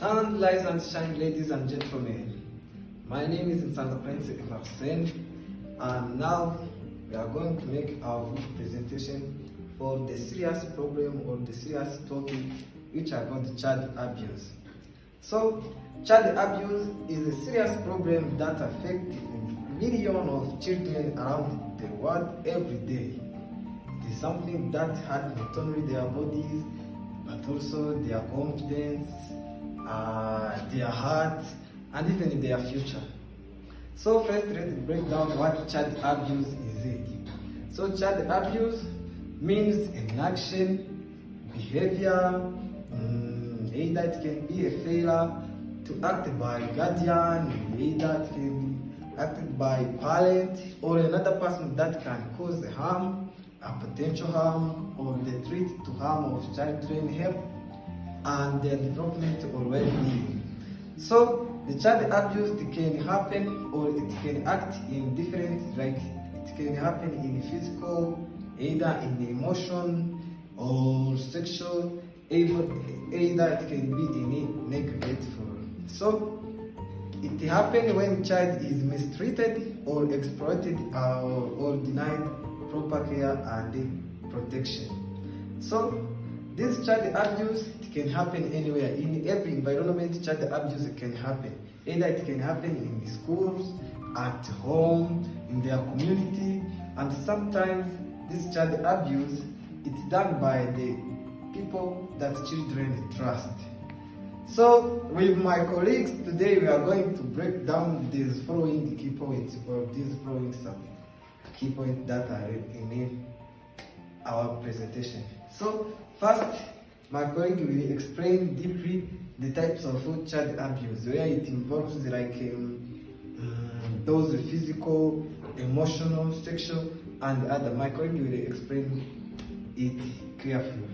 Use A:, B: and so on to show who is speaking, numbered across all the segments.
A: And rise and shine, ladies and gentlemen. My name is Nsanga Prince Hussein, and now we are going to make our presentation for the serious problem or the serious topic which are called child abuse. So, child abuse is a serious problem that affects millions of children around the world every day. It is something that hurts not only their bodies but also their confidence, their heart, and even their future. So first, let's break down what child abuse is it. So child abuse means inaction, behavior, either it can be a failure to act by guardian, either it can be acted by parent or another person that can cause harm, a potential harm, or the threat to harm of children's health and their development or well-being. So the child abuse can happen or it can act in different, like it can happen in physical, either in emotion or sexual, either it can be in negative form. So it happens when child is mistreated or exploited or denied proper care and protection. So this child abuse can happen anywhere, in every environment. Child abuse can happen. Either it can happen in the schools, at home, in their community, and sometimes this child abuse is done by the people that children trust. So with my colleagues today, we are going to break down these following key points or these following some key points that are in our presentation. So first, my colleague will explain deeply the types of child abuse, where it involves like those physical, emotional, sexual, and other. My colleague will explain it carefully.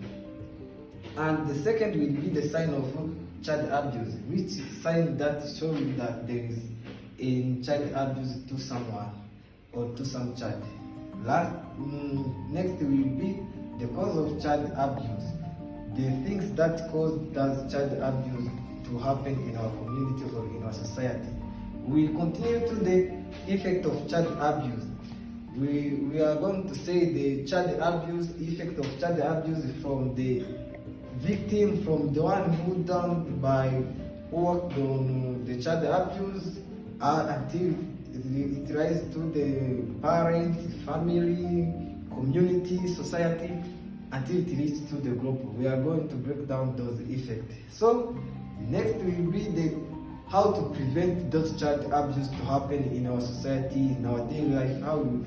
A: And the second will be the sign of child abuse, which sign that shows that there is a child abuse to someone or to some child. Next will be the cause of child abuse, the things that cause child abuse to happen in our community or in our society. We will continue to the effect of child abuse. We are going to say the child abuse, effect of child abuse from the victim, from the one who done by worked on the child abuse until it rises to the parent, family, community, society, until it reaches to the group. We are going to break down those effects. So next will be how to prevent those child abuse to happen in our society, in our daily life, how we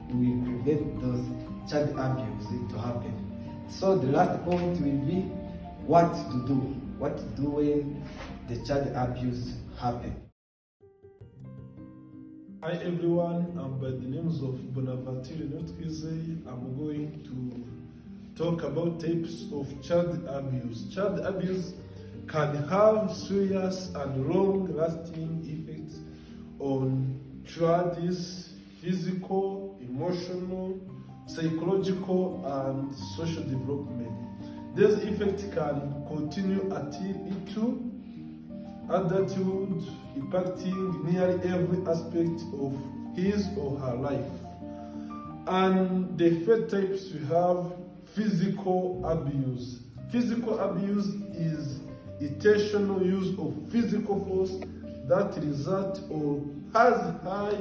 A: prevent those child abuse to happen. So the last point will be what to do when the child abuse happen.
B: Hi everyone, I'm by the names of Bonaventure Notkize. I'm going to talk about types of child abuse. Child abuse can have serious and long-lasting effects on child's physical, emotional, psychological, and social development. These effects can continue until adulthood, impacting nearly every aspect of his or her life. And the first types we have physical abuse. Physical abuse is intentional use of physical force that results or has high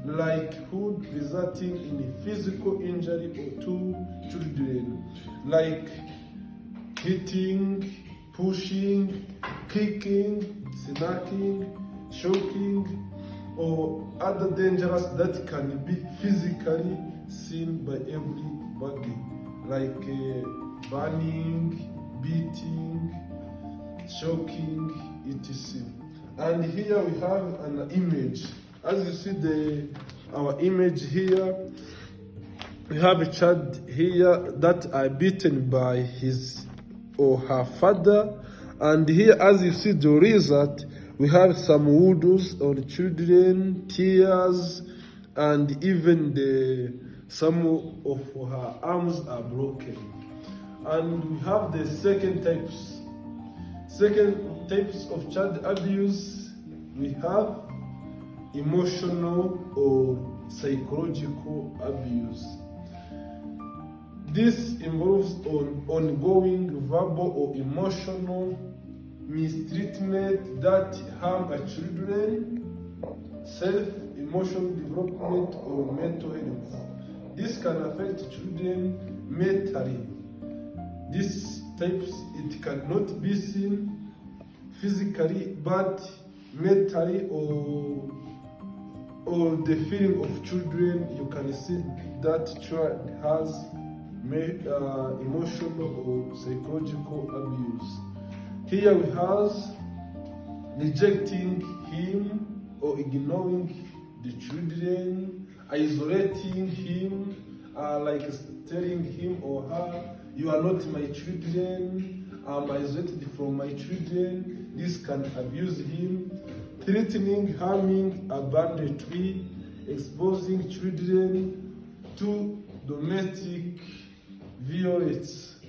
B: likelihood resulting in a physical injury to children, like hitting, pushing, kicking, smacking, choking, or other dangers that can be physically seen by everybody, like burning, beating, choking, etc. And here we have an image. As you see our image here, we have a child here that are beaten by his or her father, and here, as you see the result, we have some wounds on children, tears, and even some of her arms are broken. And we have the second types. Second types of child abuse, we have emotional or psychological abuse. This involves ongoing verbal or emotional mistreatment that harm a children's self-emotional development or mental health. This can affect children mentally. These types, it cannot be seen physically, but mentally or the feeling of children, you can see that child has emotional or psychological abuse. Here we have rejecting him or ignoring the children, isolating him, like telling him or her, you are not my children, I'm isolated from my children. This can abuse him. Threatening, harming, banditry, exposing children to domestic violence.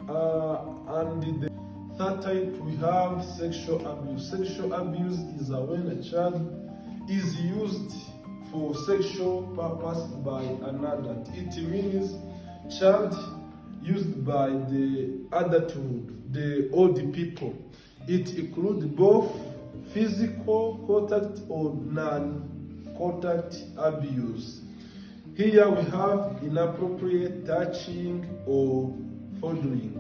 B: And the third type, we have sexual abuse. Sexual abuse is when a child is used for sexual purpose by an adult. It means child used by the adulthood, the old people. It includes both physical contact or non-contact abuse. Here we have inappropriate touching or fondling,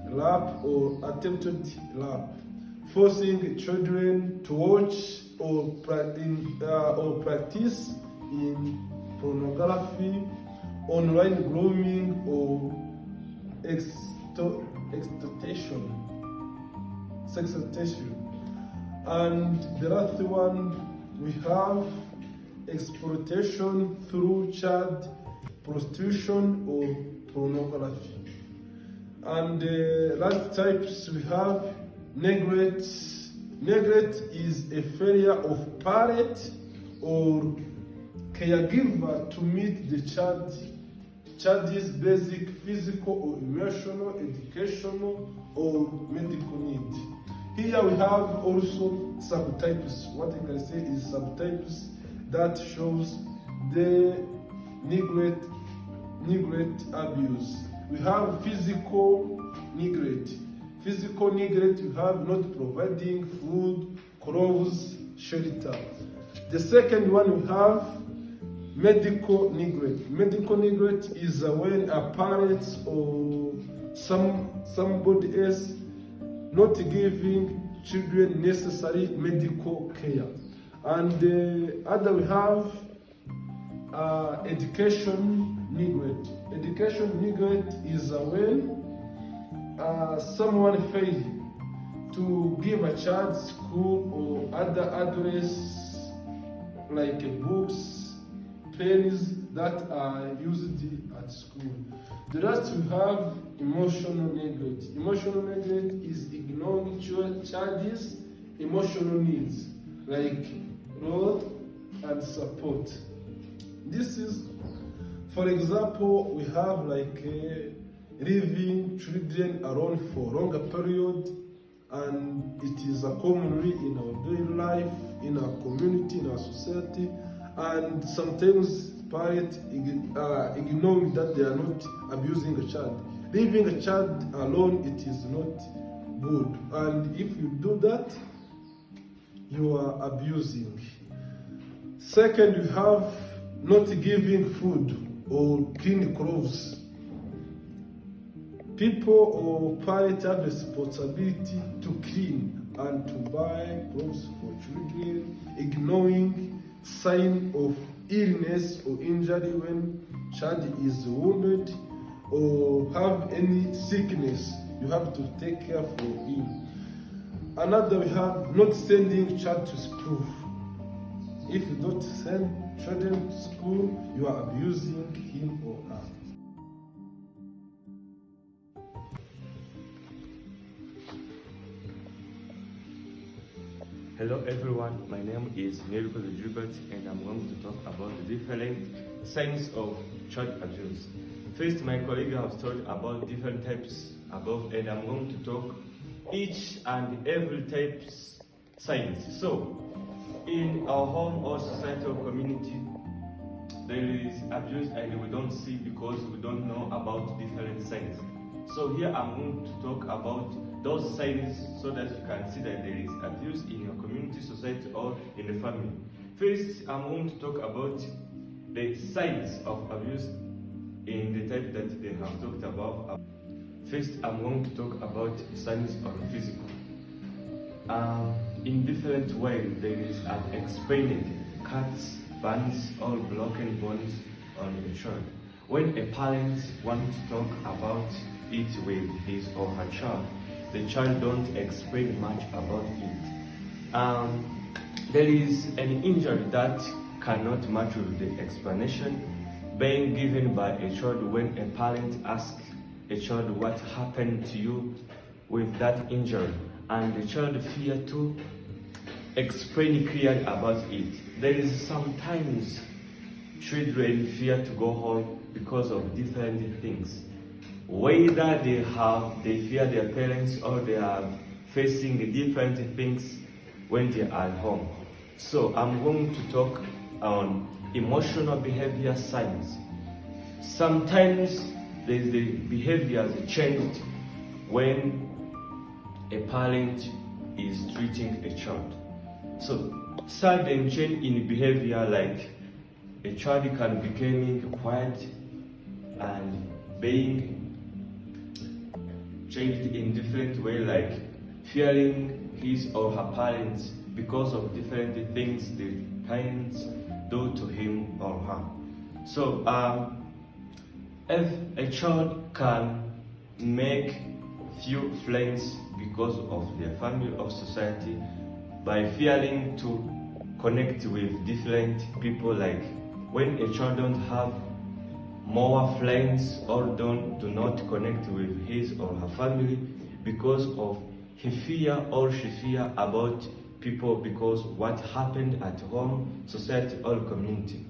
B: rape or attempted rape, forcing children to watch or practice in pornography, online grooming or extortion, sextortion. And the last one, we have exploitation through child prostitution or pornography. And the last types, we have neglect. Neglect is a failure of parent or caregiver to meet the child's basic physical or emotional, educational or medical needs. Here we have also subtypes. What I can say is subtypes that shows the neglect abuse. We have physical neglect. Physical neglect, you have not providing food, clothes, shelter. The second one, we have medical neglect. Medical neglect is when a parent or somebody else not giving children necessary medical care. And the other, we have education neglect. Education neglect is when someone failed to give a child school or other address like books, pens that are used at school. The last, we have emotional neglect. Emotional neglect is ignoring child's emotional needs like love and support. This is, for example, we have like leaving children alone for longer period, and it is a commonly in our daily life, in our community, in our society, and sometimes parents ignoring that they are not abusing a child. Leaving a child alone, it is not good, and if you do that, you are abusing. Second, you have not giving food or clean clothes. People or parents have responsibility to clean and to buy clothes for children, ignoring sign of illness or injury when child is wounded or have any sickness. You have to take care for him. Another, we have not sending child to school. If you don't send children to school, you are abusing him or her.
C: Hello everyone, my name is Miracle Gilbert and I'm going to talk about the different signs of child abuse. First, my colleague has told about different types above, and I'm going to talk each and every type's signs. So, in our home or society or community, there is abuse and we don't see because we don't know about different signs. So here I'm going to talk about those signs so that you can see that there is abuse in your community, society, or in the family. First, I'm going to talk about the signs of abuse in the type that they have talked about. First, I'm going to talk about signs of physical. In different ways, there is unexplained cuts, burns, or broken bones on a child. When a parent wants to talk about it with his or her child, the child don't explain much about it. There is an injury that cannot match with the explanation being given by a child when a parent asks a child what happened to you with that injury, and the child fear to explain clearly about it. There is sometimes children fear to go home because of different things. Whether they fear their parents or they are facing different things when they are home. So I'm going to talk on emotional behavior signs. Sometimes the behaviors changed when a parent is treating a child. So sudden change in behavior, like a child can becoming quiet and being changed in different way, like fearing his or her parents because of different things the parents do to him or her. So if a child can make few friends because of their family or society by fearing to connect with different people, like when a child don't have more friends or do not connect with his or her family because of he fear or she fear about people because what happened at home, society, or community.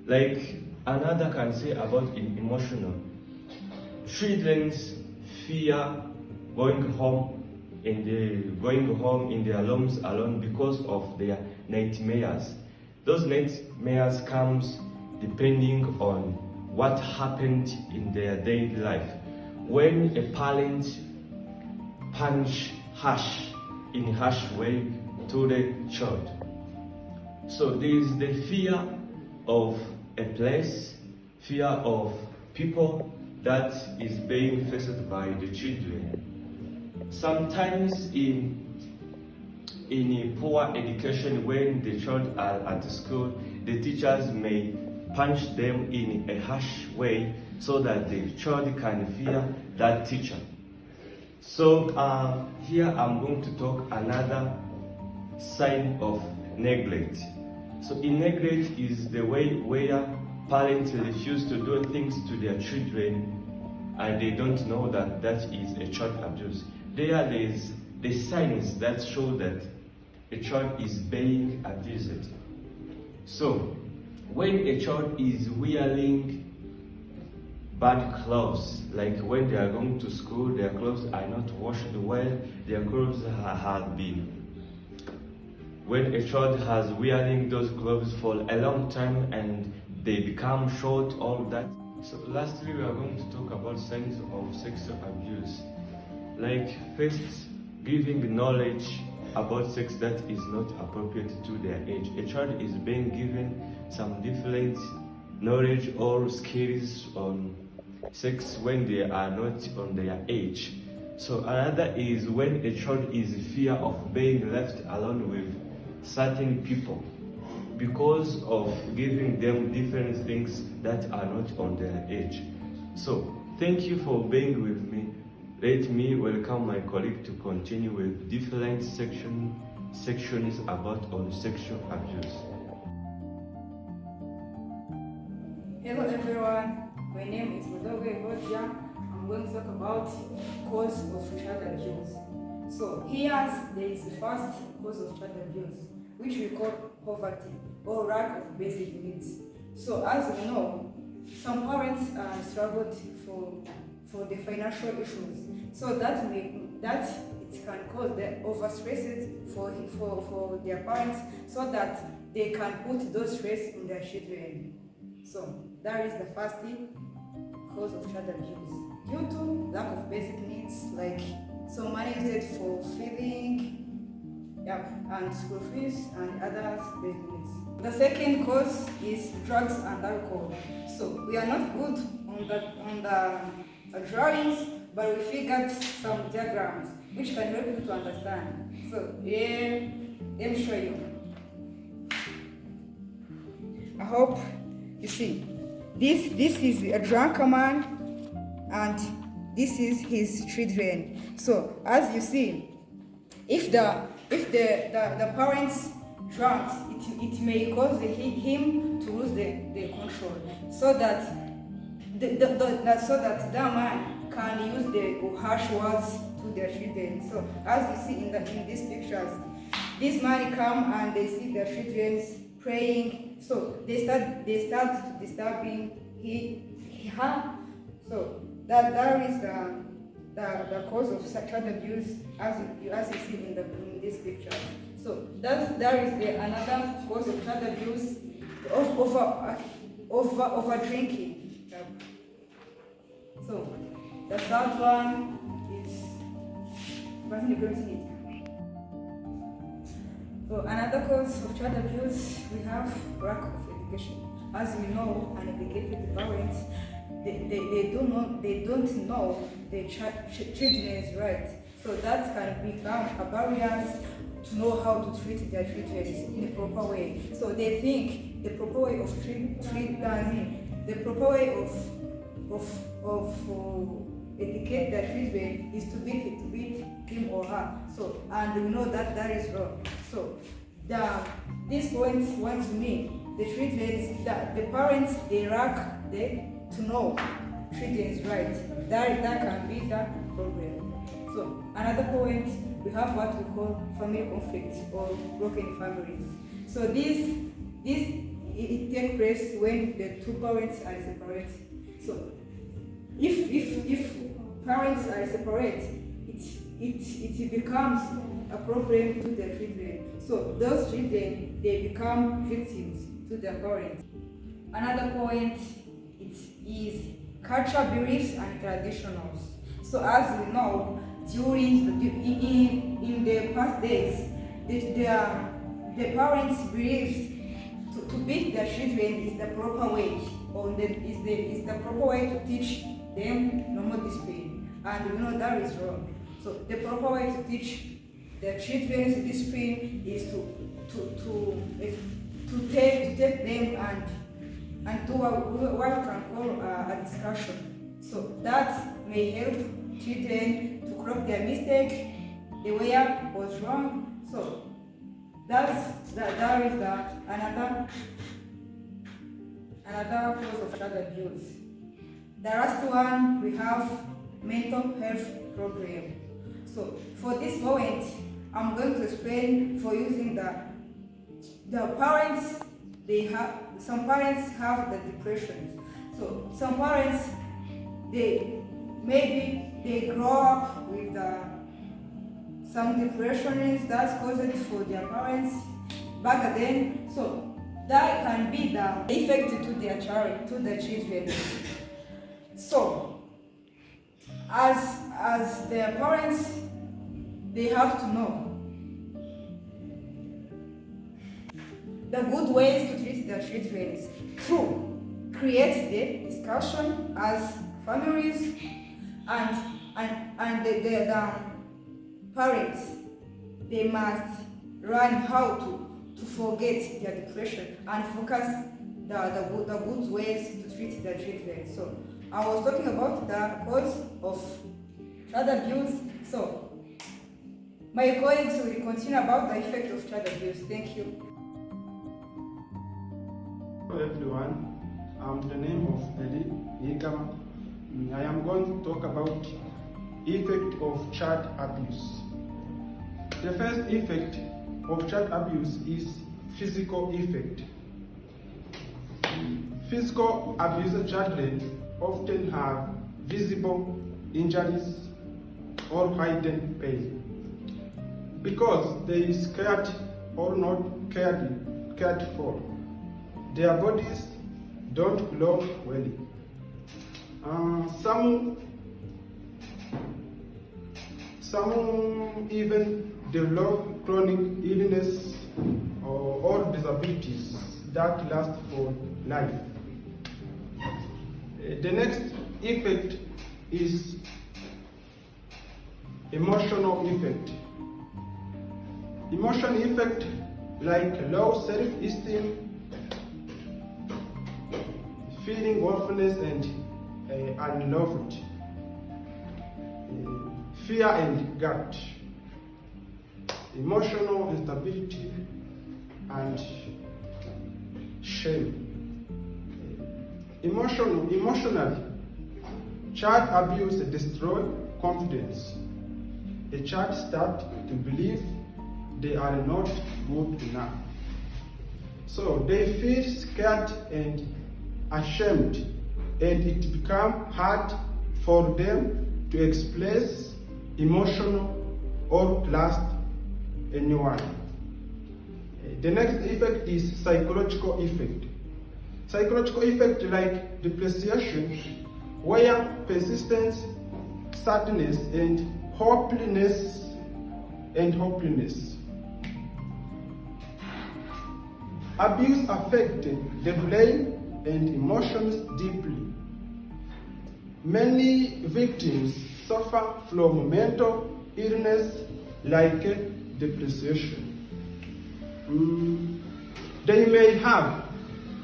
C: Like another can say about emotional. Children's fear going home in their rooms alone because of their nightmares. Those nightmares comes depending on what happened in their daily life. When a parent punch in a harsh way to the child. So there is the fear of a place, fear of people that is being faced by the children. Sometimes in a poor education, when the child are at school, the teachers may punch them in a harsh way so that the child can fear that teacher. So here I'm going to talk another sign of neglect. So in neglect is the way where parents refuse to do things to their children and they don't know that that is a child abuse. There is the signs that show that a child is being abused. So when a child is wearing bad clothes, like when they are going to school, their clothes are not washed well, their clothes have been. When a child has wearing those clothes for a long time and they become short, all that. So lastly, we are going to talk about signs of sexual abuse. Like first, giving knowledge about sex that is not appropriate to their age. A child is being given some different knowledge or skills on sex when they are not on their age. So another is when a child is fear of being left alone with certain people because of giving them different things that are not on their age. So thank you for being with me. Let me welcome my colleague to continue with different sections about on sexual abuse.
D: Hello everyone, my name is Modoge Bodia. I'm going to talk about cause of child abuse. So here there is the first cause of child abuse, which we call poverty or lack of basic needs. So as we know, some parents struggled for the financial issues. So that may that it can cause the overstresses for their parents, so that they can put those stress on their children. So that is the first cause of child abuse, due to lack of basic needs, like so money used for feeding, and school fees and other basic needs. The second cause is drugs and alcohol. So we are not good on the drawings, but we figured some diagrams which can help you to understand. So let me show you. I hope you see. This is a drunk man, and this is his children. So as you see, if the parents drunk, it may cause him to lose the control, so that the man can use the harsh words to their children. So as you see in these pictures, this man come and they see their children praying, so they start disturbing her. So that is the cause of sexual abuse, as you see in this picture. So that is another cause of child abuse, over drinking. So the third one is so another cause of child abuse, we have lack of education. As we know, uneducated parents, they don't know the children's rights. So that can become a barrier to know how to treat their children in a proper way. So they think the proper way of educate their children is to beat him or her. So, and we know that is wrong. So this point wants to mean the children, the parents, they lack to know children's rights. That can be the problem. So another point, we have what we call family conflicts or broken families. So this it takes place when the two parents are separate. So if parents are separate, it becomes a problem to their children. So those children, they become victims to their parents. Another point, it is cultural beliefs and traditionals. So as we know, in the past days, the parents believed to beat their children is the proper way, or is the proper way to teach them normal discipline, and we know that is wrong. So the proper way to teach the children's discipline is to take them and do what we can call a discussion. So that may help children to correct their mistake, the way was wrong. So that is another cause of child abuse. The last one, we have mental health problem. So for this moment, I'm going to explain for using the parents. Some parents have the depression. So some parents, they grow up with some depression that's caused for their parents back then. So that can be the effect to their children. So as their parents, they have to know the good ways to treat their children through create the discussion as families, and the parents, they must learn how to forget their depression and focus the good ways to treat their children. So I was talking about the cause of child abuse. So my colleagues will continue about the effect of child abuse. Thank you.
E: Hello everyone, the name of Eli Yigama. I am going to talk about effect of child abuse. The first effect of child abuse is physical effect. Physical abused children often have visible injuries, or hidden pain. Because they is scared or not cared for, their bodies don't glow well. Some even develop chronic illness or disabilities that last for life. The next effect is emotional effect. Emotional effect like low self-esteem, feeling worthless and unloved, fear and guilt, emotional instability and shame. Emotionally, child abuse destroys confidence. A child starts to believe they are not good enough. So they feel scared and ashamed, and it becomes hard for them to express emotional or trust anyone. The next effect is psychological effect. Psychological effect like depreciation, where persistent sadness and hopelessness. Abuse affects the brain and emotions deeply. Many victims suffer from mental illness like depreciation. They may have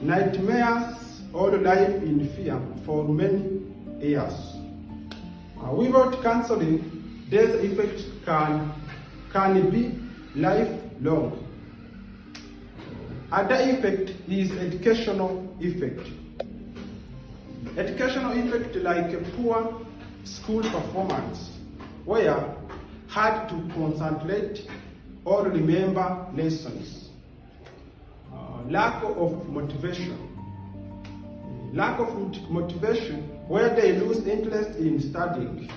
E: nightmares or life in fear for many years. Without counseling, this effect can be lifelong. Other effect is educational effect. Educational effect like a poor school performance, where hard to concentrate or remember lessons. Lack of motivation. Lack of motivation, where they lose interest in studying.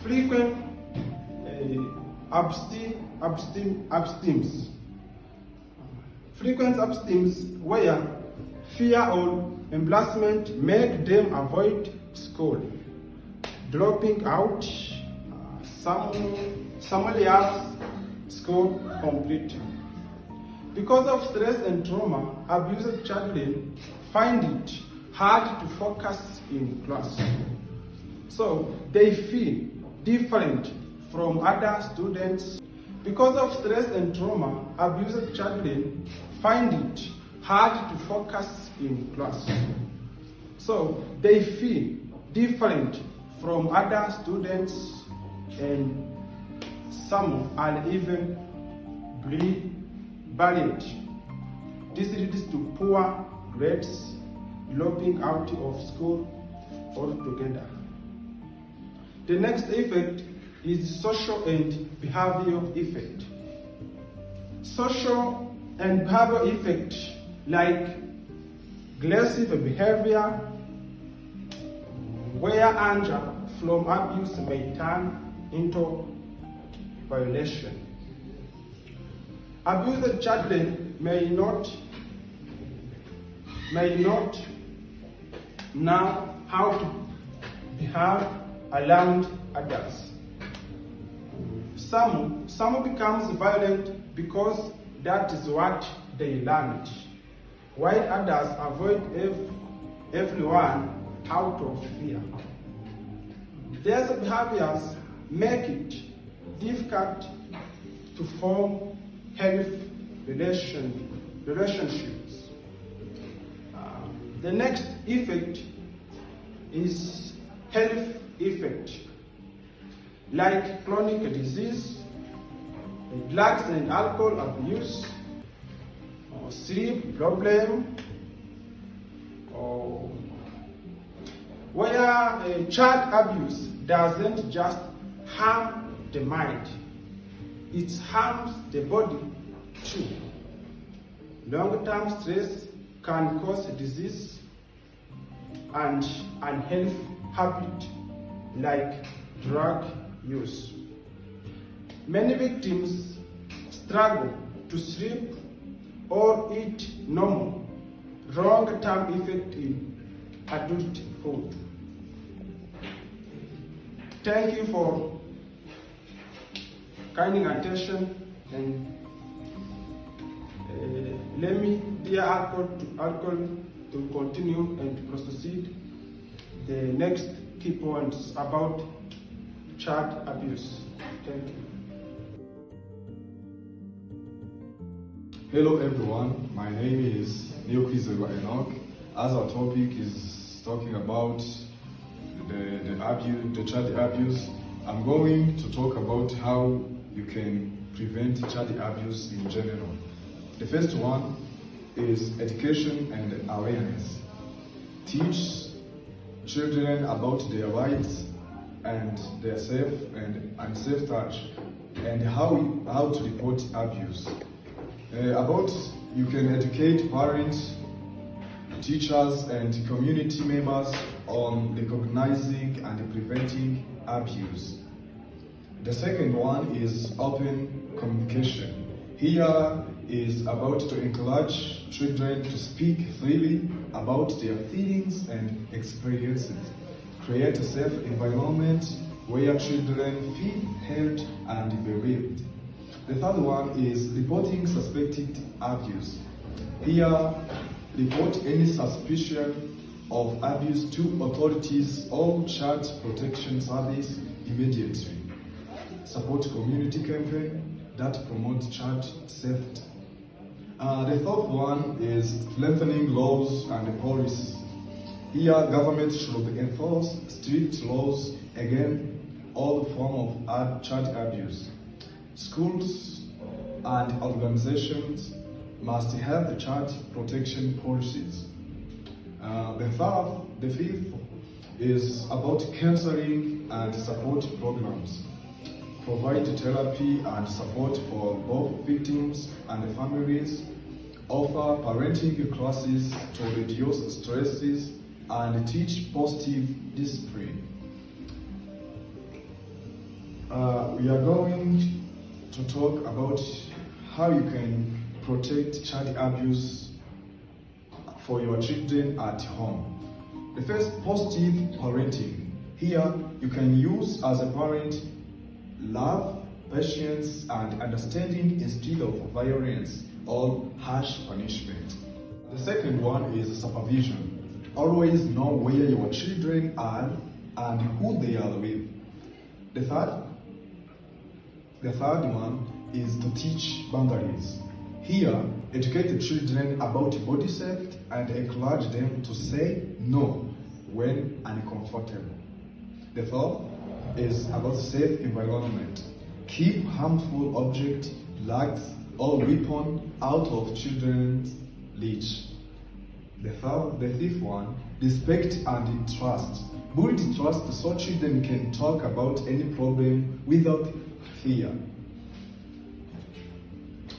E: Frequent abstinence. Frequent abstinence, where fear or embarrassment make them avoid school, dropping out, some years school completely. Because of stress and trauma, abused children find it hard to focus in class. So they feel different from other students. Because of stress and trauma, abused children find it hard to focus in class. So they feel different from other students, and some are even bullied. This leads to poor grades, dropping out of school altogether. The next effect is social and behavioral effect. Social and behavioral effect like aggressive behavior, where anger from abuse may turn into violation. Abused children may not know how to behave around others. Some becomes violent because that is what they learned, while others avoid everyone out of fear. These behaviors make it difficult to form healthy relationships. The next effect is health effect, like chronic disease, drugs and alcohol abuse, or sleep problem, or where child abuse doesn't just harm the mind, it harms the body too. Long-term stress can cause disease and unhealthy habit like drug use. Many victims struggle to sleep or eat normal, long-term effect in adulthood. Thank you for kind attention, and let me dear alcohol to continue and proceed the next key points about child abuse. Thank you.
F: Hello everyone, my name is Neokwizerwa Enoch. As our topic is talking about the child abuse, I'm going to talk about how you can prevent child abuse in general. The first one is education and awareness. Teach children about their rights and their safe and unsafe touch, and how to report abuse. You can educate parents, teachers, and community members on recognizing and preventing abuse. The second one is open communication. Here is about to encourage children to speak freely about their feelings and experiences. Create a safe environment where children feel heard and believed. The third one is reporting suspected abuse. Here, report any suspicion of abuse to authorities or child protection service immediately. Support community campaign that promote child safety. The fourth one is strengthening laws and policies. Here, government should enforce strict laws against all forms of child abuse. Schools and organizations must have the child protection policies. The fifth is about counseling and support programs. Provide therapy and support for both victims and families. Offer parenting classes to reduce stresses and teach positive discipline. We are going to talk about how you can protect child abuse for your children at home. The first, positive parenting. Here, you can use as a parent love, patience, and understanding instead of violence or harsh punishment. The second one is supervision. Always know where your children are and who they are with. The third one is to teach boundaries. Here, educate the children about body safety and encourage them to say no when uncomfortable. The fourth is about safe environment. Keep harmful objects, drugs, or weapons out of children's reach. The fifth one, respect and trust. Build trust so children can talk about any problem without fear.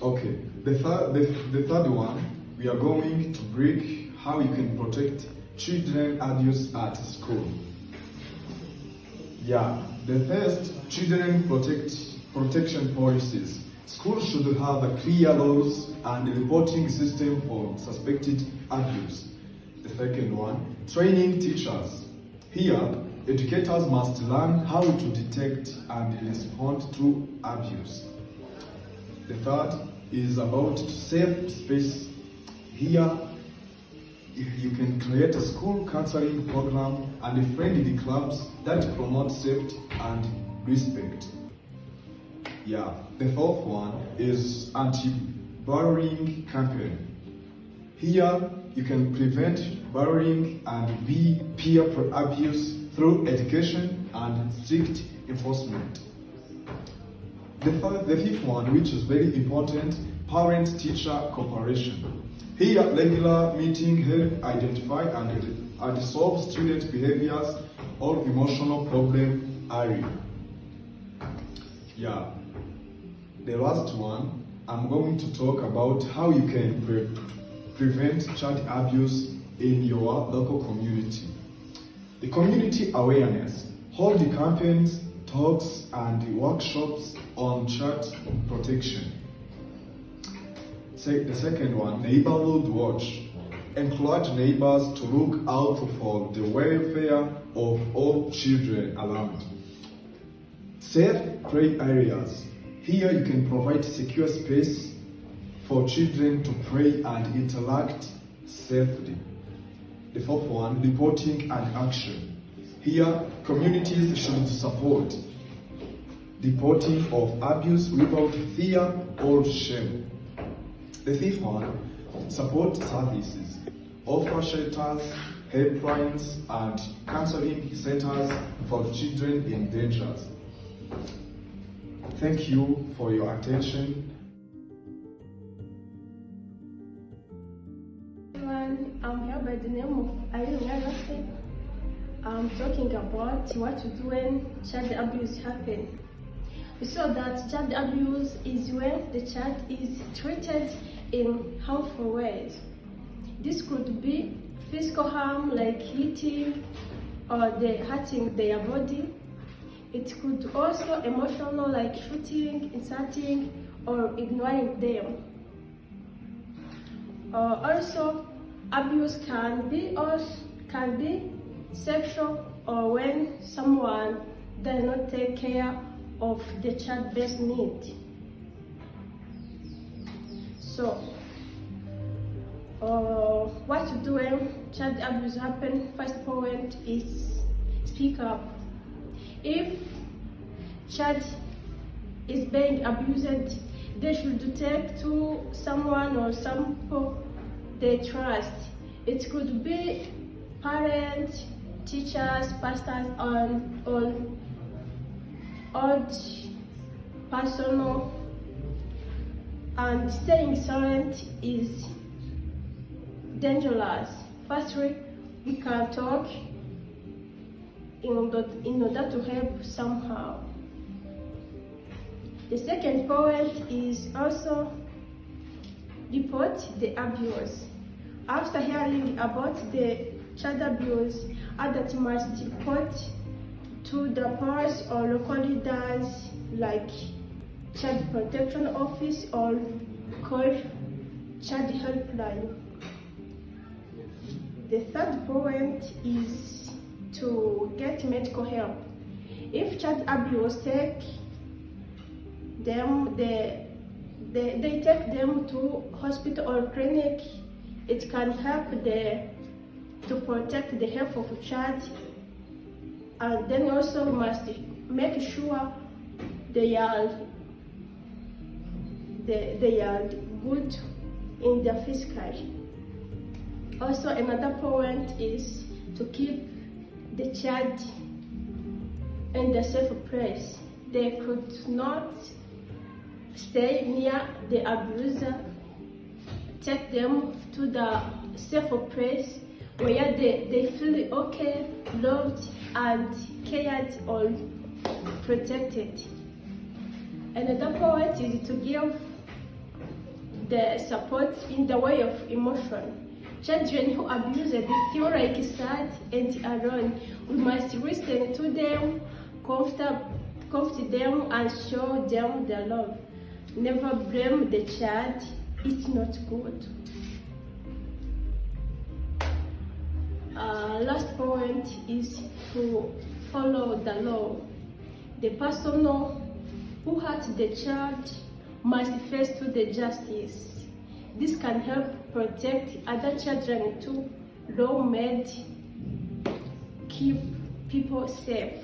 F: Okay, the third one, we are going to break how you can protect children abuse at school. Yeah, the first, children protection policies. Schools should have a clear laws and reporting system for suspected abuse. The second one, training teachers. Here, educators must learn how to detect and respond to abuse. The third is about safe space. Here, you can create a school counseling program and friendly clubs that promote safety and respect. Yeah, the fourth one is anti-bullying campaign. Here, you can prevent bullying and peer abuse through education and strict enforcement. The fifth one, which is very important, parent-teacher cooperation. Here, regular meeting help identify and solve student behaviors or emotional problem area. Yeah. The last one, I'm going to talk about how you can prevent child abuse in your local community. The community awareness. Hold the campaigns, talks, and workshops on child protection. The second one, neighborhood watch. Encourage neighbors to look out for the welfare of all children around. Safe play areas. Here you can provide secure space for children to play and interact safely. The fourth one, reporting and action. Here, communities should support reporting of abuse without fear or shame. The fifth one, support services. Offer shelters, helplines, and counseling centers for children in danger. Thank you for your attention.
G: Everyone, I'm here by the name of Irene Nyarwase. I'm talking about what to do when child abuse happens. We saw that child abuse is when the child is treated in harmful ways. This could be physical harm like hitting or hurting their body. It could also emotional like shooting, insulting, or ignoring them. Also, abuse can be sexual or when someone does not take care of the child's best need. So, what to do when child abuse happens? First point is speak up. If child is being abused, they should take to someone or some people they trust. It could be parents, teachers, pastors, or old personal. And staying silent is dangerous. Firstly, we can talk in order to help somehow. The second point is also report the abuse. After hearing about the child abuse, adults must report to the police or local leaders like Child Protection Office or call Child Helpline. The third point is to get medical help. If child abuse they take them to hospital or clinic, it can help to protect the health of a child, and then also must make sure they are good in their physical. Also, another point is to keep the child in a safe place. They could not stay near the abuser. Take them to the safe place where they feel okay, loved, and cared or protected. Another point is to give the support in the way of emotion. Children who abuse they feel like sad and alone. We must listen to them, comfort them, and show them the love. Never blame the child, it's not good. Last point is to follow the law. The person who hurt the child must face to the justice. This can help protect other children too. Law made keep people safe.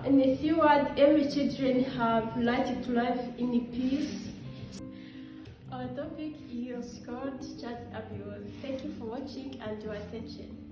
G: In a few words, every children have right to life in peace. Our topic is called child abuse. Thank you for watching and your attention.